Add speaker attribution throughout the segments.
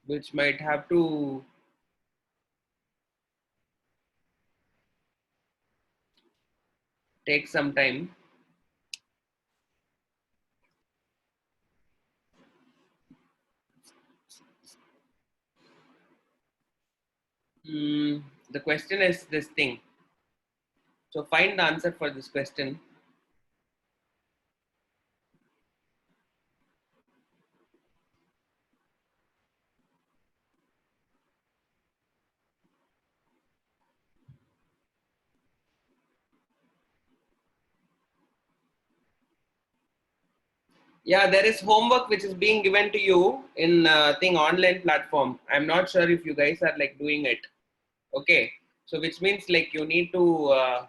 Speaker 1: which might have to take some time. The question is this thing. So find the answer for this question. Yeah, there is homework which is being given to you in thing online platform. I'm not sure if you guys are like doing it. Okay, so which means like you need to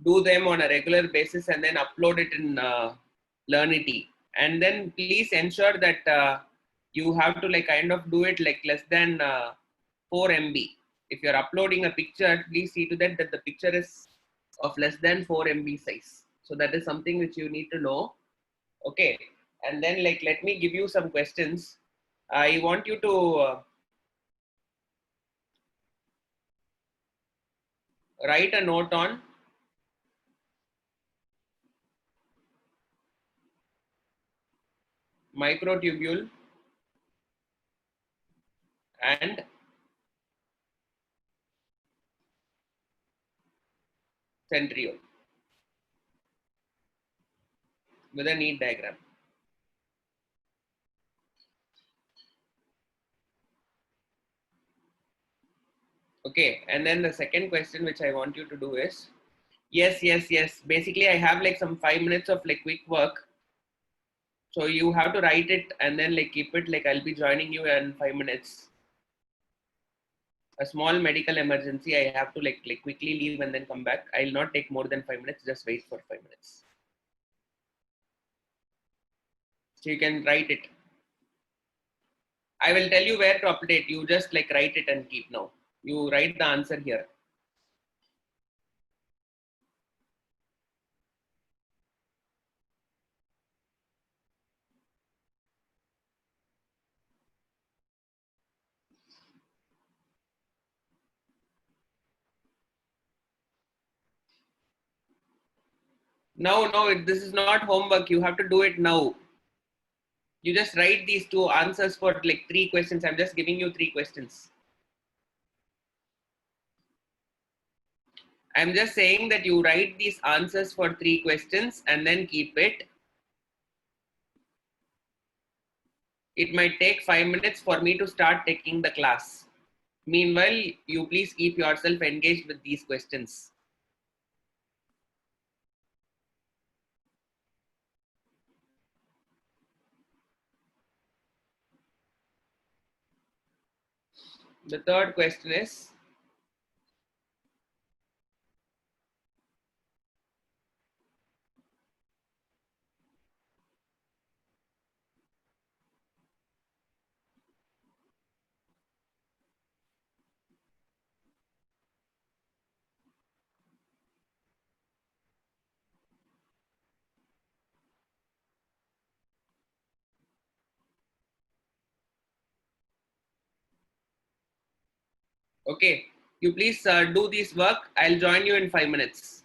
Speaker 1: do them on a regular basis and then upload it in Learnity. And then please ensure that you have to like kind of do it like less than 4 MB. If you're uploading a picture, please see to that the picture is of less than 4 MB size. So that is something which you need to know. Okay, and then like let me give you some questions. I want you to write a note on microtubule and centriole with a neat diagram. Okay, and then the second question which I want you to do is, yes. Basically, I have like some 5 minutes of like quick work. So you have to write it and then like keep it like I'll be joining you in 5 minutes. A small medical emergency, I have to like quickly leave and then come back. I'll not take more than 5 minutes, just wait for 5 minutes. So you can write it. I will tell you where to update. You just like write it and keep now. You write the answer here. No, this is not homework. You have to do it now. You just write these two answers for like 3 questions. I'm just giving you 3 questions. I'm just saying that you write these answers for 3 questions and then keep it. It might take 5 minutes for me to start taking the class. Meanwhile, you please keep yourself engaged with these questions. The third question is, okay, you please do this work. I'll join you in 5 minutes.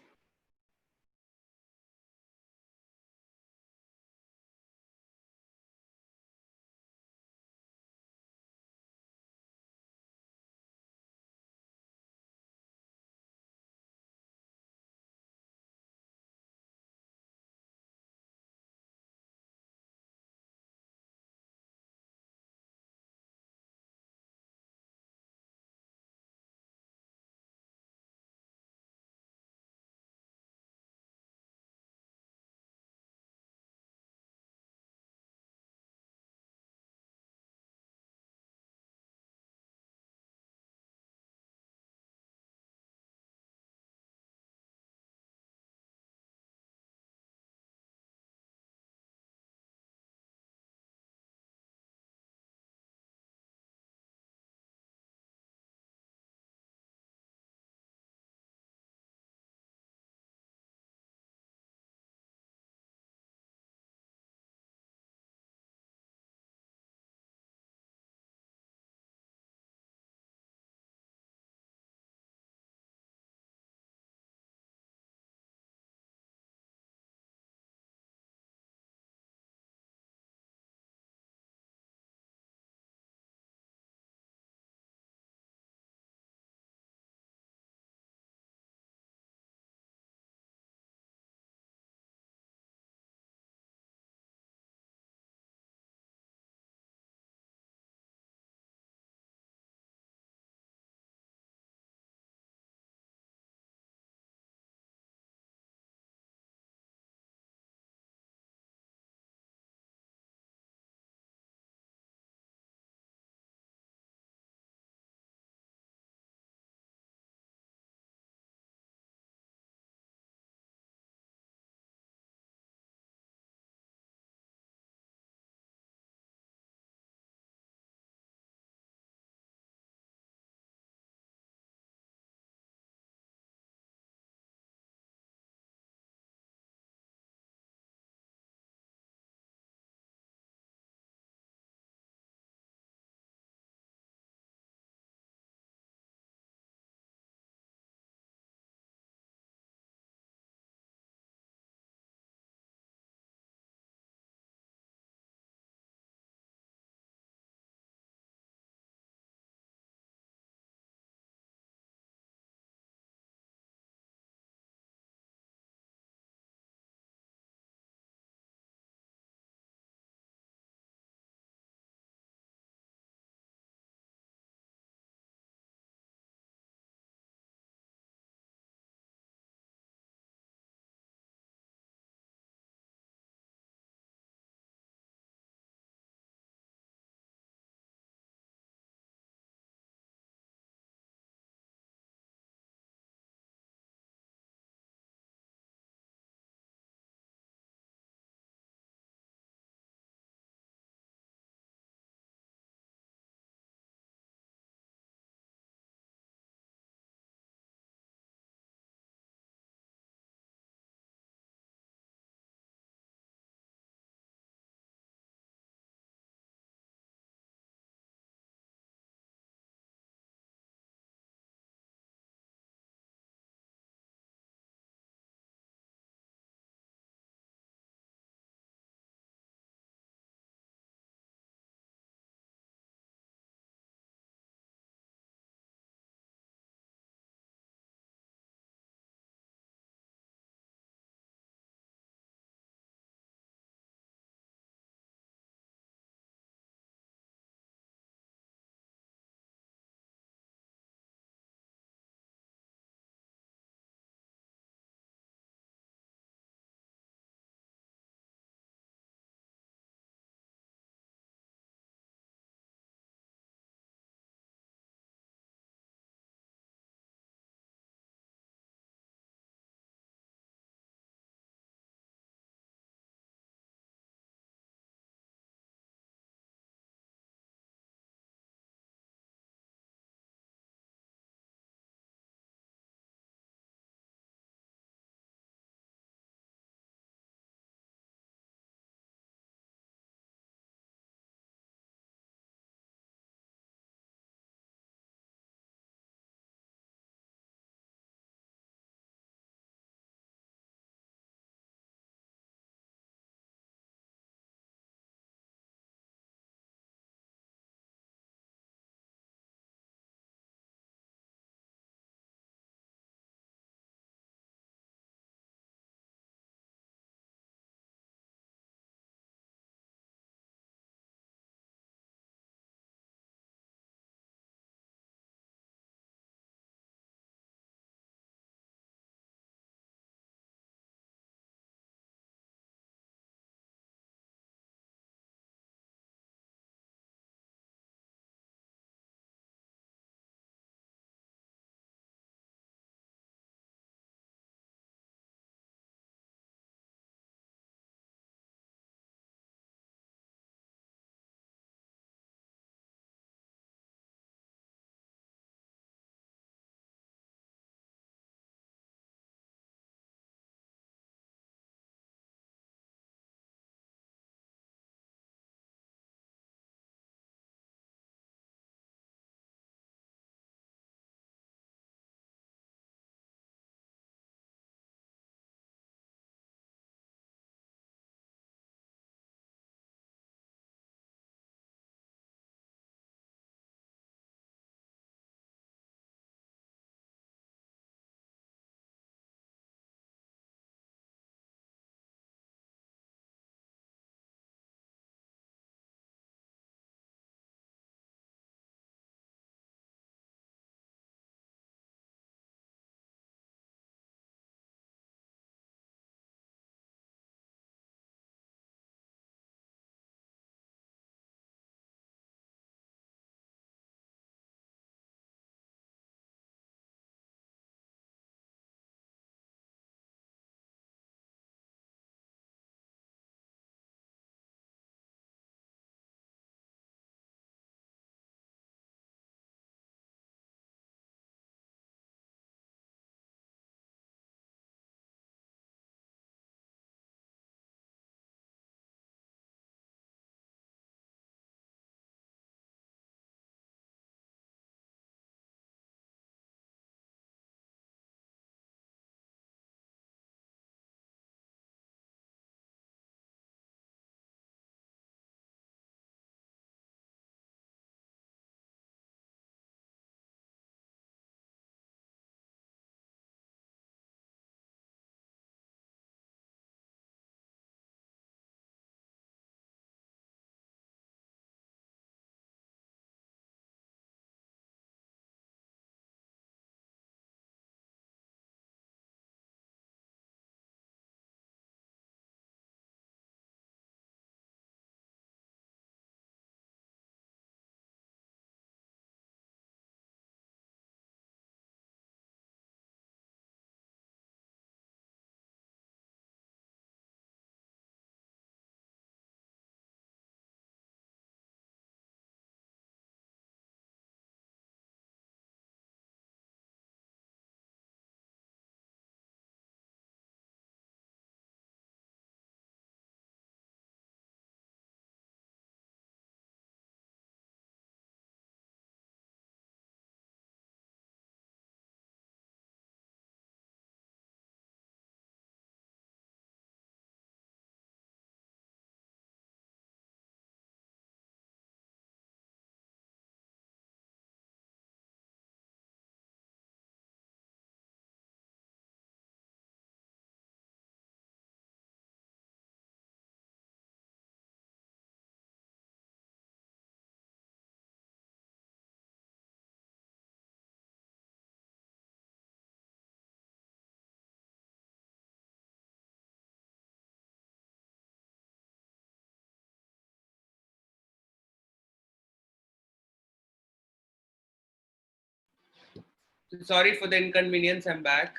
Speaker 1: Sorry for the inconvenience. I'm back.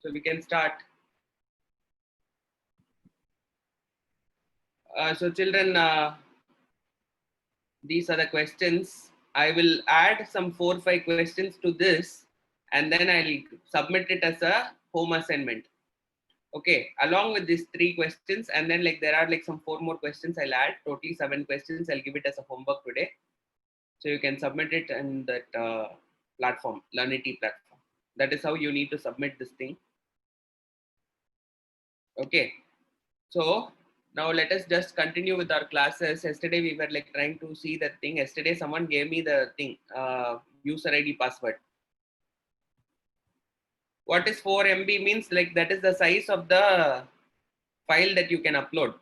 Speaker 1: So we can start. So children, these are the questions. I will add some 4-5 questions to this, and then I'll submit it as a home assignment. Okay, along with these 3 questions, and then like there are like some 4 more questions I'll add. Totally 7 questions. I'll give it as a homework today, so you can submit it in that platform, Learnity platform. That is how you need to submit this thing. Okay, so now let us just continue with our classes. Yesterday we were like trying to see that thing. Yesterday someone gave me the thing, user ID password. What is 4 MB means? Like that is the size of the file that you can upload.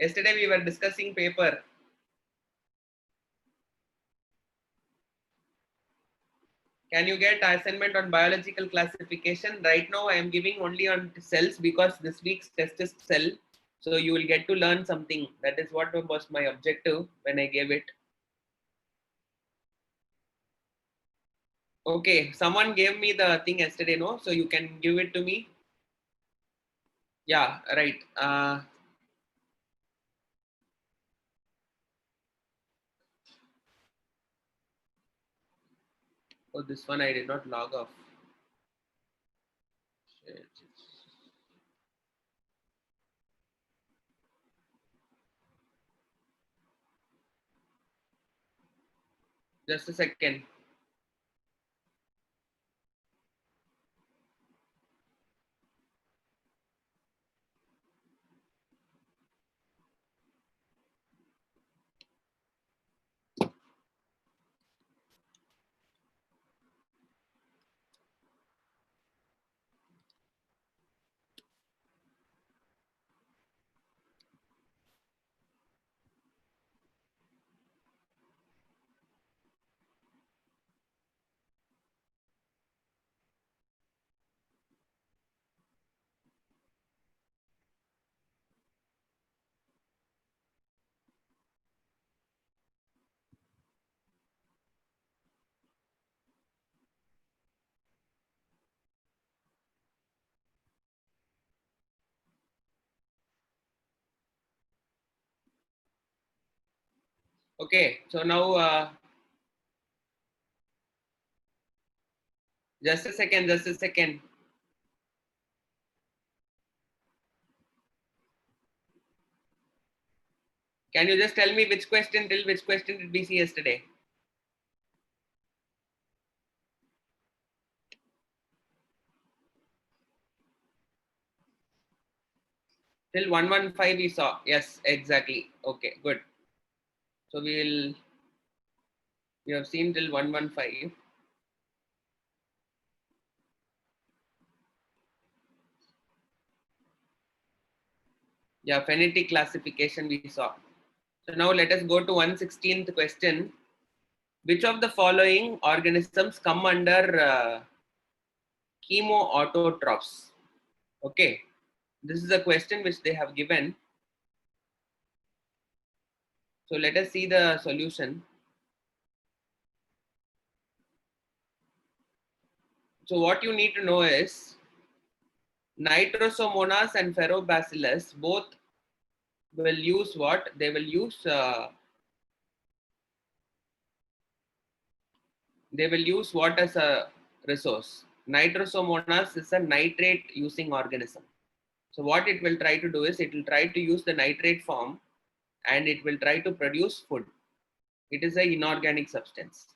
Speaker 1: Yesterday we were discussing paper. Can you get assignment on biological classification? Right now I am giving only on cells because this week's test is cell. So you will get to learn something. That is what was my objective when I gave it. Okay, someone gave me the thing yesterday, no? So you can give it to me. Yeah, right. Oh, this one I did not log off. Shit. Just a second. Okay, so now just a second, just a second. Can you just tell me which question till which question did we see yesterday? Till 115 we saw. Yes, exactly. Okay, good. So we have seen till 115. Yeah, phonetic classification we saw. So now let us go to 116th question. Which of the following organisms come under chemoautotrophs? Okay, this is a question which they have given. So let us see the solution. So what you need to know is Nitrosomonas and Ferrobacillus both will use what? They will use what as a resource? Nitrosomonas is a nitrate using organism. So what it will try to do is it will try to use the nitrate form and it will try to produce food. It is an inorganic substance.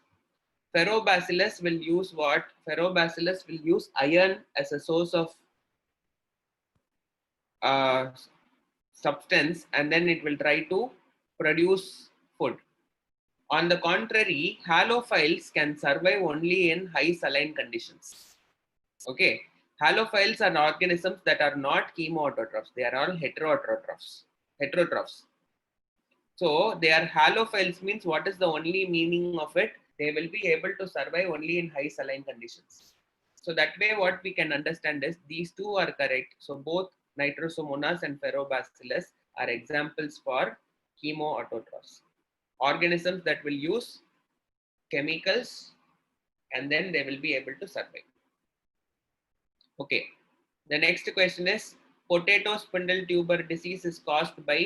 Speaker 1: Ferrobacillus will use what? Ferrobacillus will use iron as a source of uh, substance and then it will try to produce food. On the contrary, halophiles can survive only in high saline conditions. Okay, halophiles are organisms that are not chemoautotrophs. They are all heterotrophs. So they are halophiles means what is the only meaning of it? They will be able to survive only in high saline conditions. So that way what we can understand is these two are correct. So both Nitrosomonas and Ferrobacillus are examples for chemoautotrophs. organisms that will use chemicals and then they will be able to survive. Okay, the next question is potato spindle tuber disease is caused by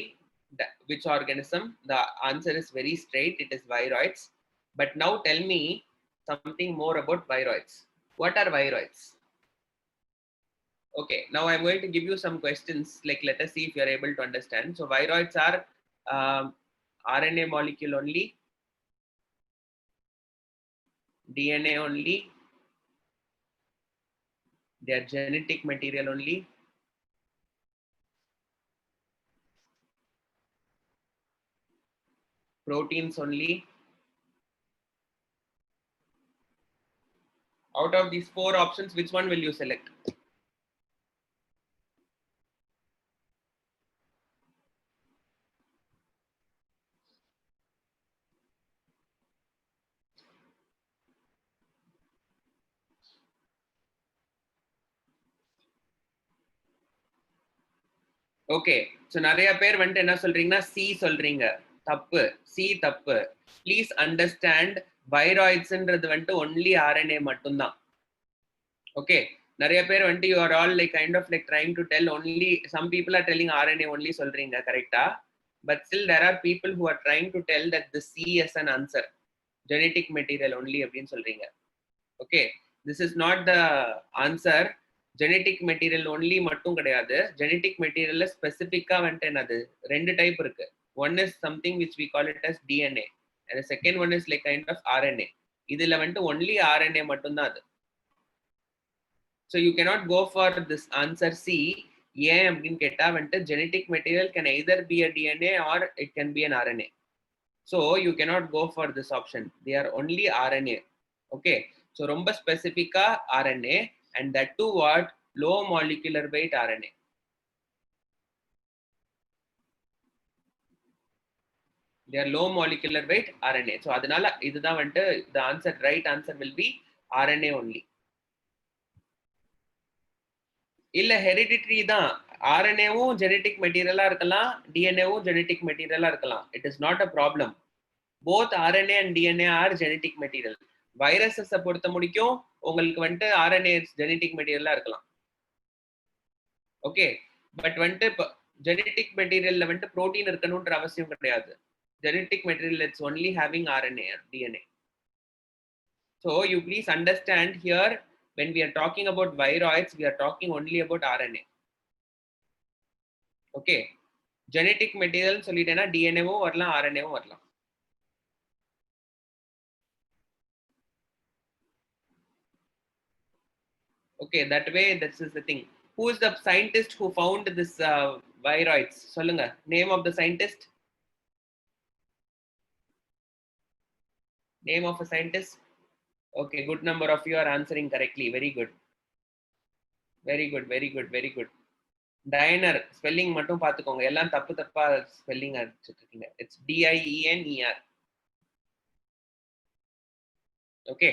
Speaker 1: which organism? The answer is very straight, it is viroids. But now tell me something more about viroids. What are viroids? Okay, now I'm going to give you some questions, like let us see if you are able to understand. So viroids are RNA molecule only, DNA only, they are genetic material only, proteins only. Out of these four options, which one will you select? Okay so நிறைய பேர் வந்துட்டு என்ன சொல்றீங்கன்னா C சொல்றீங்க, தப்பு. C தப்பு. Please understand, வைராய்ட்ஸ்ன்றது வந்துட்டு only RNA மட்டும்தான். ஓகே, நிறைய பேர் வந்துட்டு you are all like kind of like trying to tell only, some people are telling RNA only சொல்றீங்க, கரெக்டா? But still there are people who are trying to tell that this is an answer, genetic material only அப்படின்னு சொல்றீங்க. Okay, this is not the answer. Genetic material only மட்டும் கிடையாது. Genetic மெட்டீரியல்ல ஸ்பெசிஃபிக்கா வந்துட்டு என்னது, ரெண்டு டைப் இருக்கு. One is something which we call it as DNA and the second one is like kind of RNA. இதுல வந்துட்டு only RNA மட்டும்தான் அது. So you cannot go for this answer C. ஏன் அப்படின்னு கேட்டா வந்துட்டு genetic material can either be a DNA or it can be an RNA. So you cannot go for this option. They are only RNA. Okay, so ரொம்ப ஸ்பெசிஃபிக்கா RNA and that too what, low molecular weight RNA. They are low molecular weight RNA. So அதனால இதுதான் வந்துட்டு the answer, right answer will be RNA only. இல்ல hereditary தான். ஆர்என்ஏவும் genetic மெட்டீரியலா இருக்கலாம், டிஎன்ஏவும் genetic மெட்டீரியலா இருக்கலாம். It is not a problem. Both RNA and DNA R genetic material. Viruses பொறுத்த முடிக்கும் உங்களுக்கு வந்துட்டு ஆர்என்ஏ ஜெனட்டிக் மெட்டீரியலா இருக்கலாம். ஓகே, பட் வந்துட்டு இப்போ ஜெனட்டிக் மெட்டீரியல்ல வந்துட்டு புரோட்டீன் இருக்கணும்ன்ற அவசியம் கிடையாது. Genetic material it's only having RNA DNA. So you please understand here, when we are talking about viroids, we are talking only about RNA. Okay, genetic material சொல்லிட்டேனா டிஎன்ஏவும் வரலாம், ஆர்என்ஏவும் வரலாம். Okay, that way this is the thing. Who is the scientist who found this viroids? சொல்லுங்க, name of the scientist. Name of a scientist. Okay, good number of you are answering correctly. Very good. Very good, very good, very good. Diener spelling மட்டும் பார்த்துக்கோங்க, எல்லாம் தப்பு தப்பா spelling அடிச்சுட்டு இருக்கீங்க. It's DIENER. Okay,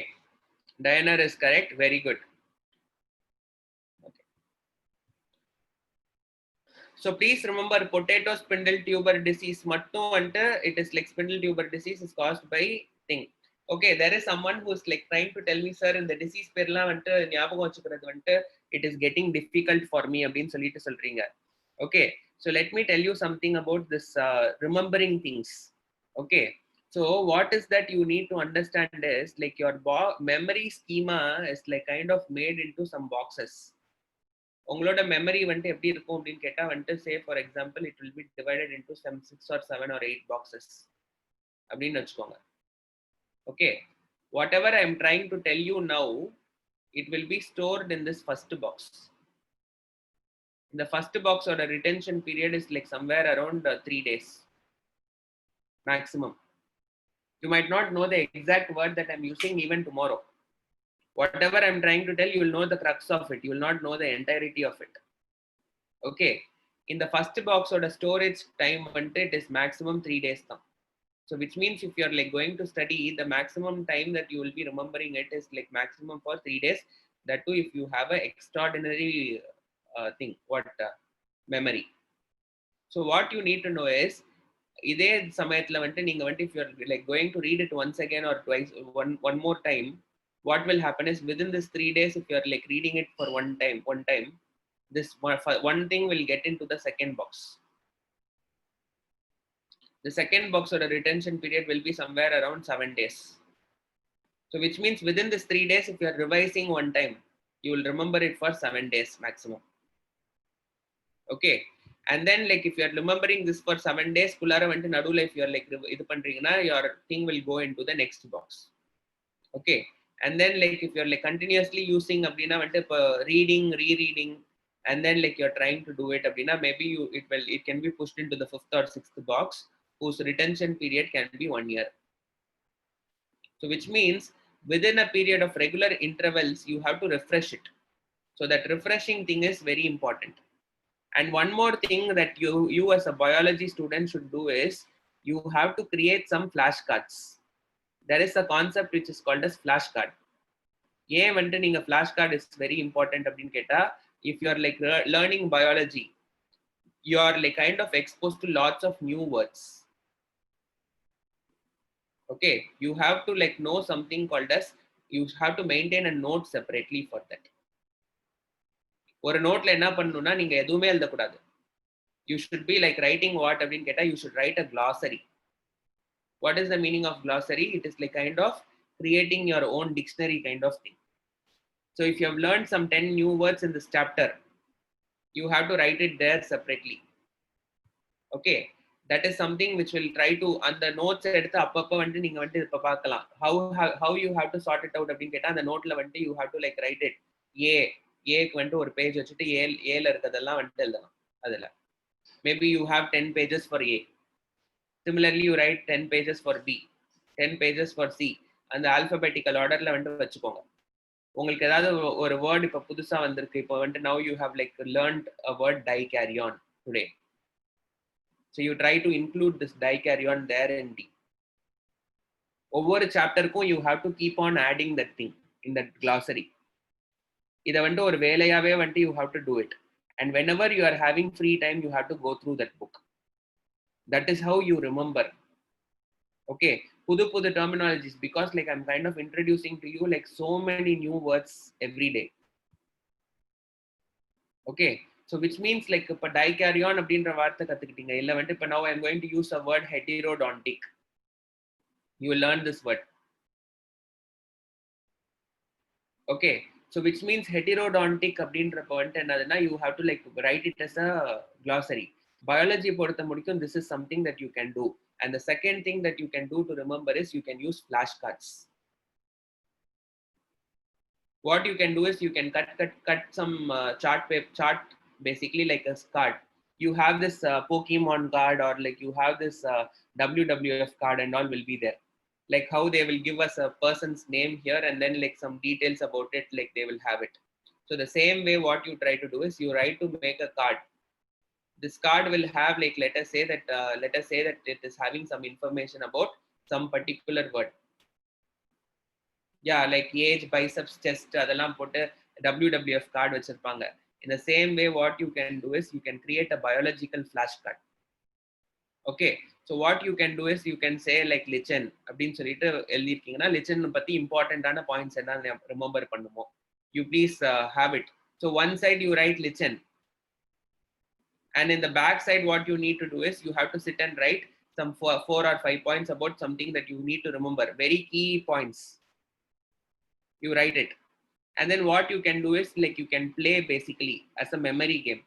Speaker 1: Dioner is correct. Very good. Okay. So please remember, potato spindle tuber disease mattum ante, it is like spindle tuber disease is caused by thing. Okay, there is someone who is like trying to tell me, sir, in the disease perla ante ஞாபகம் வச்சுக்கிறது ante it is getting difficult for me அப்படினு சொல்லிட்டு சொல்றீங்க. Okay, so let me tell you something about this remembering things. Okay, so what is that you need to understand is like your memory schema is like kind of made into some boxes. உங்களோட memory வந்துட்டு எப்படி இருக்கும் அப்படின்னு கேட்டா வந்துட்டு say for example it will be divided into some 6 or 7 or 8 boxes அப்படின்னு வச்சுக்கோங்க. Okay, whatever I am trying to tell you now, it will be stored in this first box. இந்த first பாக்ஸோட retention period is like somewhere around 3 days maximum. You might not know the exact word that I'm using even tomorrow. Whatever I'm trying to tell, you will know the crux of it. You will not know the entirety of it. Okay, in the first box or the storage time, it is maximum 3 days. So which means if you're like going to study, the maximum time that you will be remembering it is like maximum for 3 days. That too if you have a extraordinary thing, memory. So what you need to know is, இதே சமயத்துல வந்துட்டு நீங்க வந்துட்டு if you're like going to read it once again or twice, one more time, what will happen is within this 3 days, if you're like reading it for one time, this one thing will get into the second box. The second box or the retention period will be somewhere around 7 days. So which means within this 3 days, if you are revising one time, you will remember it for 7 days maximum. Okay. And then like if you are remembering this for 7 days, kullara vantu nadula if you are like idu pandringna, your thing will go into the next box. Okay. And then like if you are like continuously using abdina vantu reading, rereading, and then like you are trying to do it abdina, maybe it can be pushed into the 5th or 6th box, whose retention period can be 1 year. So which means within a period of regular intervals, you have to refresh it. So that refreshing thing is very important. And one more thing that you as a biology student should do is you have to create some flashcards. There is a concept which is called as flashcard. ஏன் வந்துட்டு நீங்க flashcard is very important அப்படின்னு கேட்டா, if you are like learning biology, you are like kind of exposed to lots of new words. Okay, you have to like know something called as, you have to maintain a note separately for that. ஒரு நோட்ல என்ன பண்ணணும்னா நீங்க எதுவுமே எழுதக்கூடாது. You should be like writing what அப்படின்னு கேட்டா, you should write a glossary. What is the meaning of glossary? It is like kind of creating your own dictionary kind of thing. So if you have learned some 10 new words in this chapter, you have to write it there separately. Okay, that is something which will try to, and the notes எடுத்து அப்பப்ப வந்து நீங்க வந்து இப்ப பார்க்கலாம். How you have to sort it out அப்படின்னு கேட்டா, அந்த நோட்ல வந்து you have to like write it. ஏக்கு வந்து ஒரு பேஜ் வச்சுட்டு ஏல இருக்கிறதெல்லாம் வந்து எழுதலாம் அதுல. Maybe you have 10 pages for A. Similarly, you write 10 pages for B, 10 pages for C. அந்த alphabetical orderல வந்து வச்சுக்கோங்க. உங்களுக்கு ஏதாவது ஒரு வேர்ட் இப்ப புதுசா வந்திருக்கு, இப்போ வந்து now you have like learned a word dikaryon today. So you try to include this dikaryon there in D. ஒவ்வொரு சாப்டருக்கும் you have to keep on adding that thing in that glossary. இதை வந்து ஒரு வேலையாவே வந்து you have to do it. And whenever you are having free time, you have to go through that book. That is how you remember. Okay, pudu terminologies, because like I'm kind of introducing to you like so many new words every day. Okay, so which means like இப்ப dikaryon அப்படின்ற வார்த்தை கத்துக்கிட்டீங்க, இல்ல வந்து இப்ப now I'm going to use a word heterodontic. You will learn this word. Okay, so which means heterodontic அப்படின்றப்ப வந்து என்னதுன்னா, you have to like write it as a glossary. Biology பொறுத்த முடிக்கும், this is something that you can do. And the second thing that you can do to remember is you can use flashcards. What you can do is you can cut some chart, basically like a card. You have this Pokemon card, or like you have this WWF card, and all will be there. Like how they will give us a person's name here, and then like some details about it, like they will have it. So the same way, what you try to do is you try to make a card. This card will have like, let us say that it is having some information about some particular word. Yeah, like age, biceps, chest, அதெல்லாம் போட்டு WWF card வச்சிருப்பாங்க. In the same way, what you can do is you can create a biological flashcard. Okay, so what you can do is you can say like lichen அப்படின்னு சொல்லிட்டு எழுதிருக்கீங்கன்னா, lichen பத்தி இம்பார்ட்டன்டான points என்ன remember பண்ணுமோ, you please have it. So one side you write lichen, and in the back side what you need to do is you have to sit and write some 4 or 5 points about something that you need to remember, very key points. You write it, and then what you can do is like you can play basically as a memory game.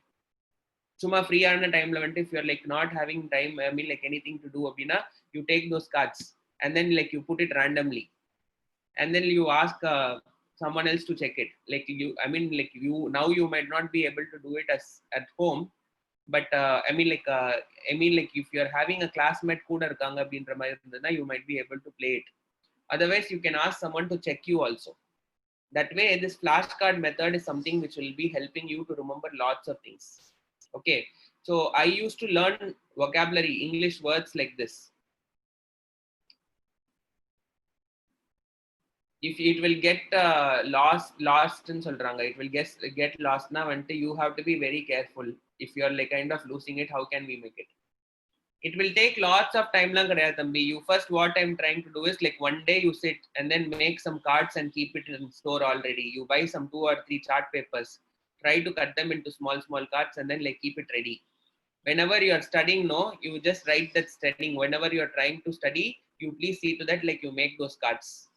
Speaker 1: Suma free ஆன டைம்ல வந்து if you're like not having time, I mean like anything to do அப்படின்னா, you take those cards and then like you put it randomly, and then you ask someone else to check it. Like you, I mean like now you might not be able to do it as at home, but I mean like if you're having a classmate கூட இருக்காங்க அப்படின்ற மாதிரி இருந்ததுன்னா, you might be able to play it. Otherwise you can ask someone to check you also. That way, this flashcard method is something which will be helping you to remember lots of things. Okay, so I used to learn vocabulary, English words like this. If it will get lost in சொல்றாங்க, it will get lost now, and you have to be very careful. If you are like kind of losing it, how can we make it? it will take lots of time lang kadaya thambi. You first, what I'm trying to do is like one day you sit and then make some cards and keep it in store already. You buy some 2 or 3 chart papers, try to cut them into small cards and then like keep it ready. Whenever you are studying, no, you just write that studying. Whenever you are trying to study, you please see to that like you make those cards.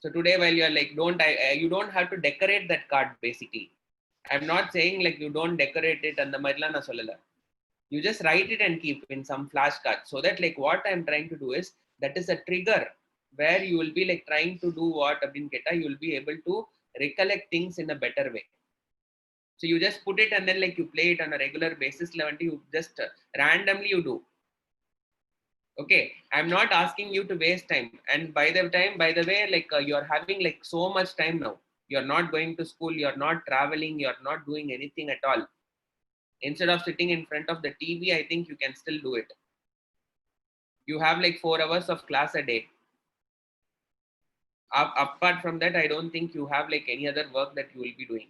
Speaker 1: So today while you are like, you don't have to decorate that card basically. I'm not saying like you don't decorate it and the madla na sollala. You just write it and keep in some flashcard, so that like what I'm trying to do is, that is a trigger where you will be like trying to do what you will be able to recollect things in a better way. So you just put it and then like you play it on a regular basis, you just randomly you do. Okay, I'm not asking you to waste time. And by the way, like you're having like so much time now. You're not going to school, you're not traveling, you're not doing anything at all. Instead of sitting in front of the TV, I think you can still do it. You have like 4 hours of class a day. Apart from that, I don't think you have like any other work that you will be doing.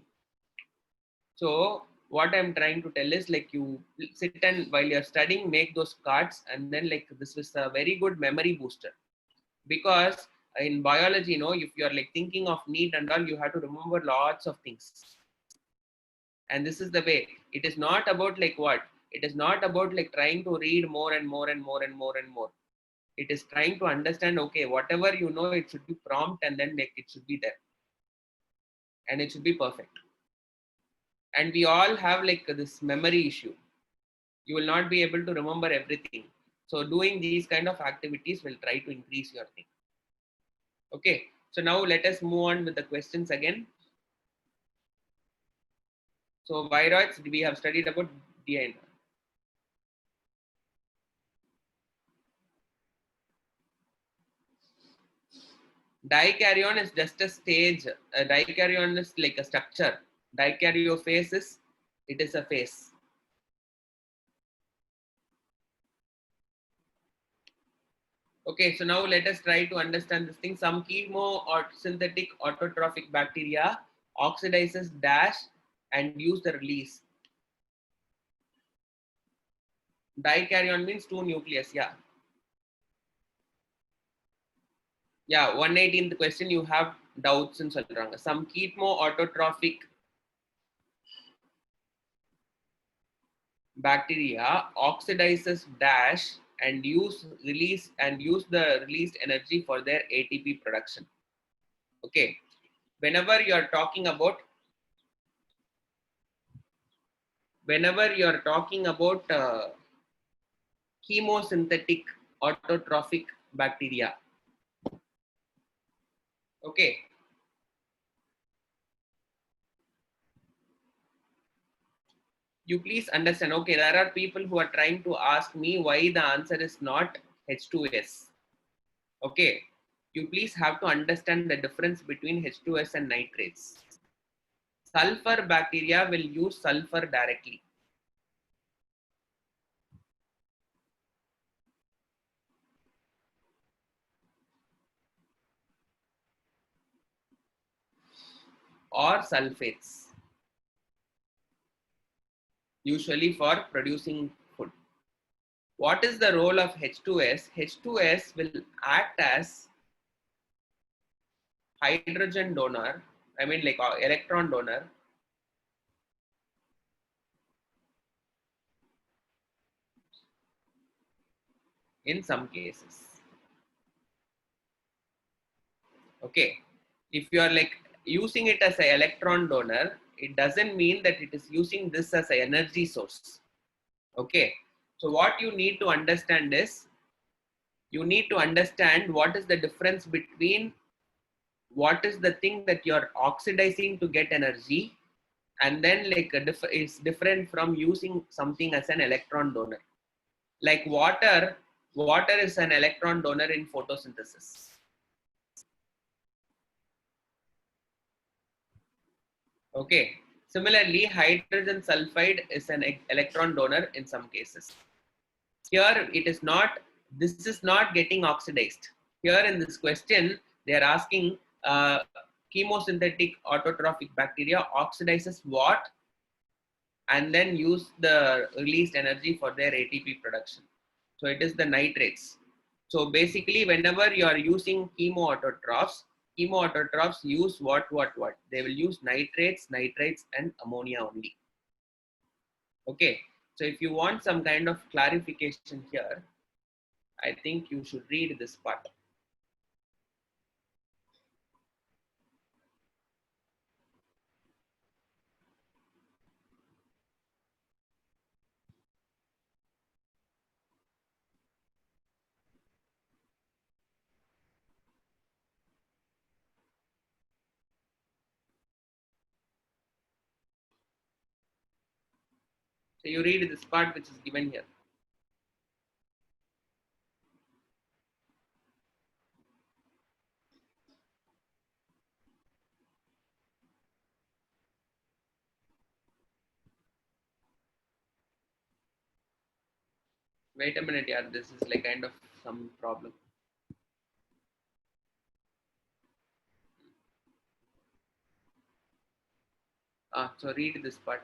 Speaker 1: So what I'm trying to tell is like, you sit and while you're studying, make those cards, and then like this is a very good memory booster. Because in biology, you know, if you're like thinking of NEET and all, you have to remember lots of things. And this is the way. It is not about like what? It is not about like trying to read more and more and more and more and more. It is trying to understand, okay, whatever you know, it should be prompt and then like it should be there. And it should be perfect. And we all have like this memory issue. You will not be able to remember everything. So doing these kind of activities will try to increase your thing. Okay, so now let us move on with the questions again. So viroids, we have studied about DNA. Dikaryon is just a stage. A dikaryon is like a structure. Dikaryophase is, it is a phase. Okay, so now let us try to understand this thing. Some chemo or synthetic autotrophic bacteria oxidizes dash and use the release. Dikaryon means 2 nucleus, yeah. Yeah, 118th question, you have doubts in சொல்றாங்க. Some chemo autotrophic bacteria oxidizes dash and use the released energy for their ATP production. Okay, whenever you are talking about chemosynthetic autotrophic bacteria, okay, you please understand. Okay, there are people who are trying to ask me why the answer is not H2S. Okay, you please have to understand the difference between H2S and nitrates. Sulfur bacteria will use sulfur directly. Or sulfates, usually for producing food. What is the role of H2S? H2S will act as hydrogen donor, I mean like electron donor, in some cases. Okay, if you are like using it as an electron donor, it doesn't mean that it is using this as an energy source. Okay, so what you need to understand is, you need to understand what is the difference between what is the thing that you're oxidizing to get energy, and then like is different from using something as an electron donor. Like water is an electron donor in photosynthesis. Okay, similarly hydrogen sulfide is an electron donor in some cases. Here it is not, this is not getting oxidized. Here in this question they are asking chemosynthetic autotrophic bacteria oxidizes what and then use the released energy for their ATP production. So it is the nitrates. So basically, whenever you are using chemoautotrophs use what? They will use nitrates, and ammonia only. Okay. So if you want some kind of clarification here, I think you should read this part. So you read this part which is given here. Wait a minute, yeah, this is like kind of some problem. So read this part.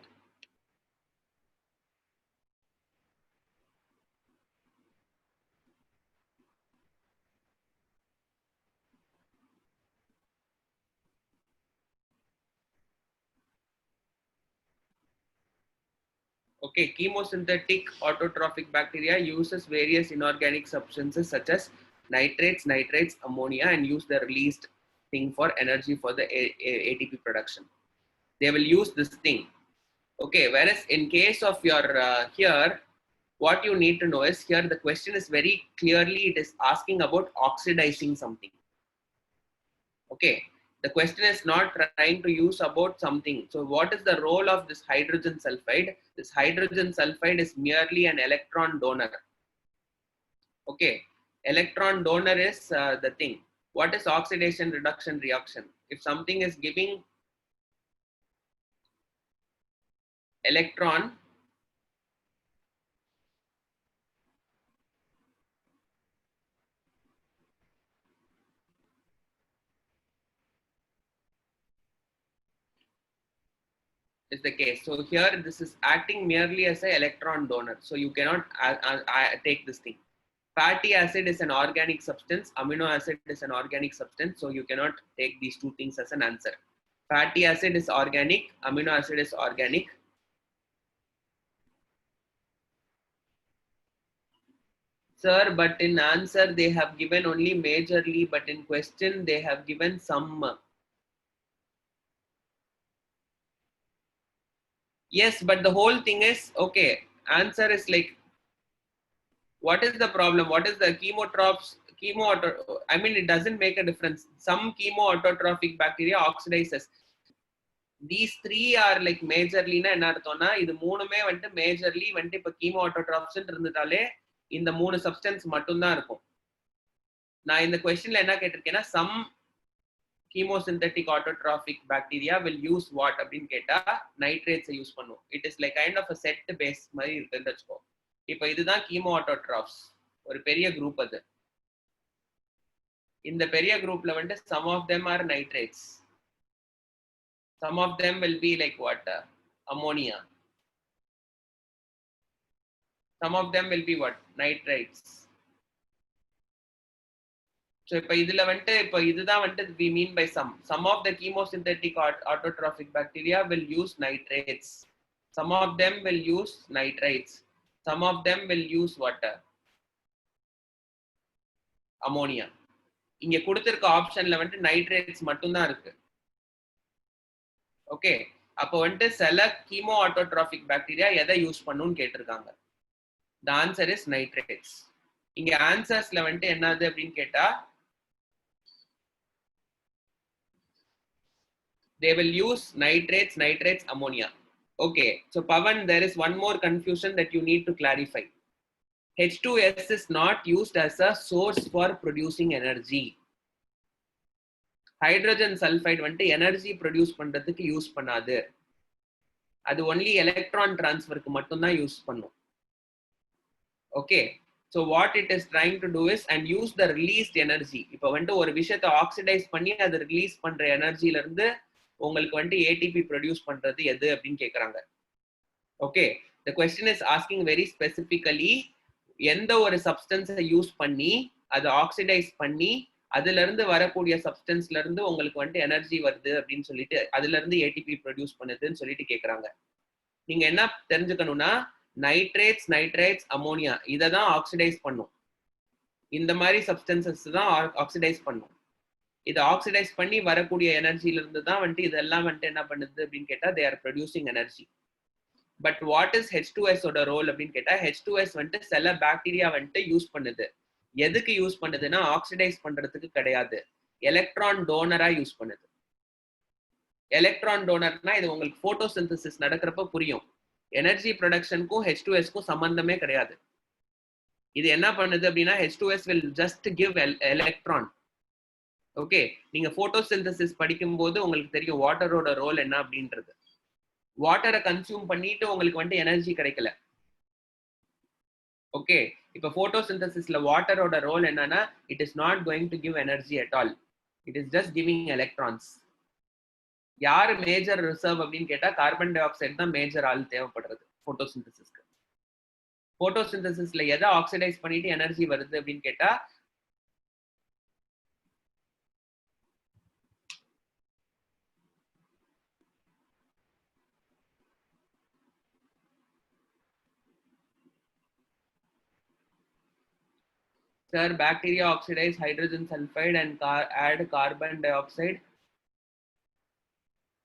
Speaker 1: Okay, chemosynthetic autotrophic bacteria uses various inorganic substances such as nitrates, ammonia, and use the released thing for energy for the ATP production. They will use this thing. Okay, whereas in case of your here, what you need to know is here the question is very clearly it is asking about oxidizing something. Okay, the question is not trying to use about something. So what is the role of this hydrogen sulfide? This hydrogen sulfide is merely an electron donor. Okay, electron donor is the thing. What is oxidation reduction reaction? If something is giving electron, is the case. So here this is acting merely as an electron donor. So you cannot take this thing. Fatty acid is an organic substance. Amino acid is an organic substance. So you cannot take these two things as an answer. Fatty acid is organic. Amino acid is organic. Sir, but in answer they have given only majorly, but in question they have given some. Yes, but the whole thing is, okay, answer is like, what is the problem? What is the I mean, it doesn't make a difference. Some chemoautotrophic bacteria oxidizes. These three are like majorly என்ன அர்த்தம்னா இது மூணுமே வந்துட்டு majorly வந்துட்டு இப்ப chemoautotrophs இருந்துட்டாலே இந்த மூணு substance மட்டும் தான் இருக்கும். நான் இந்த क्वेश्चनல என்ன கேட்டிருக்கேன்னா some chemosynthetic autotrophic bacteria will use what அப்படின்னு கேட்டா நைட்ரேட்ஸ் யூஸ் பண்ணும். It is like kind of a set base மாதிரி இருக்குன்னு வெச்சுக்கோ. இப்போ இதுதான் chemoautotrophs, ஒரு பெரிய குரூப் அது. இந்த பெரிய குரூப்ல வந்துட்டு some of them are nitrates. Some of them will be like what? Ammonia. Some of them will be what? Nitrates. So இப்போ இதுல வந்துட்டு இப்போ இதுதான் வந்துட்டு we mean by some of the chemosynthetic autotrophic bacteria will use nitrates. Some of them will use nitrates. Some of them will use water. Ammonia. இங்க கொடுத்திருக்க ஆப்ஷன்ல வந்துட்டு நைட்ரேட்ஸ் மட்டும் தான் இருக்கு. ஓகே, அப்போ வந்துட்டு சில கீமோ ஆட்டோட்ராபிக் பாக்டீரியா எதை யூஸ் பண்ணுன்னு கேட்டிருக்காங்க. The answer is nitrates. இங்க ஆன்சர்ஸ்ல வந்துட்டு என்னது அப்படின்னு கேட்டா they will use nitrates, ammonia. Okay, so Pavan, there is one more confusion that you need to clarify. H2S is not used as a source for producing energy. Hydrogen sulfide வந்துட்டு energy produce பண்றதுக்கு use பண்ணாது. அது only electron டிரான்ஸ்ஃபருக்கு மட்டும் தான் use பண்ணும். Okay, so what it is trying to do is and use the released energy. இப்போ வந்துட்டு ஒரு விஷயத்தை ஆக்சிடைஸ் பண்ணி அது ரிலீஸ் பண்ற எனர்ஜில இருந்து உங்களுக்கு வந்துட்டு ஏடிபி ப்ரொடியூஸ் பண்றது எது அப்படின்னு கேக்குறாங்க. Okay, the question is asking very specifically எந்த ஒரு சப்ஸ்டன்ஸை யூஸ் பண்ணி அதை ஆக்சிடைஸ் பண்ணி அதுல இருந்து வரக்கூடிய சப்ஸ்டன்ஸ்ல இருந்து உங்களுக்கு வந்துட்டு எனர்ஜி வருது அப்படின்னு சொல்லிட்டு அதுல இருந்து ஏடிபி ப்ரொடியூஸ் பண்ணுதுன்னு சொல்லிட்டு கேக்குறாங்க. நீங்க என்ன தெரிஞ்சுக்கணும்னா நைட்ரேட்ஸ் அமோனியா இதை தான் ஆக்சிடைஸ் பண்ணும். இந்த மாதிரி சப்ஸ்டன்சஸ் தான் ஆக்சிடைஸ் பண்ணும். இது ஆக்சிடைஸ் பண்ணி வரக்கூடிய எனர்ஜில இருந்து தான் வந்துட்டு இதெல்லாம் வந்துட்டு என்ன பண்ணுது அப்படின்னு கேட்டா they are producing energy. But what is H2S ஓட ரோல் அப்படின்னு கேட்டா H2S வந்துட்டு சில பாக்டீரியா வந்துட்டு யூஸ் பண்ணுது. எதுக்கு யூஸ் பண்ணுதுன்னா ஆக்சிடைஸ் பண்றதுக்கு கிடையாது, எலக்ட்ரான் டோனரா யூஸ் பண்ணுது. எலக்ட்ரான் டோனர்னா இது உங்களுக்கு போட்டோசிந்தசிஸ் நடக்கிறப்ப புரியும். எனர்ஜி ப்ரொடக்ஷனுக்கும் H2Sக்கும் சம்பந்தமே கிடையாது. இது என்ன பண்ணுது அப்படின்னா H2S will just give electron. Okay, நீங்க போட்டோசிந்தசிஸ் படிக்கும்போது உங்களுக்கு தெரியும் வாட்டரோட ரோல் என்ன அப்படின்றது. வாட்டரை கன்சியூம் பண்ணிட்டு உங்களுக்கு வந்துட்டு எனர்ஜி கிடைக்கல. ஓகே, இப்போ போட்டோசிந்தசிஸ்ல வாட்டரோட ரோல் என்னன்னா it is not going to give energy at all, it is just giving electrons. யாரு மேஜர் ரிசர்வ் அப்படின்னு கேட்டா கார்பன் டை ஆக்சைடு தான் மேஜர் ஆள் தேவைப்படுறது போட்டோசிந்தசிஸ்க்கு. போட்டோசிந்தசிஸ்ல எதை ஆக்சிடைஸ் பண்ணிட்டு எனர்ஜி வருது அப்படின்னு கேட்டா sir, bacteria oxidize hydrogen sulfide and add carbon dioxide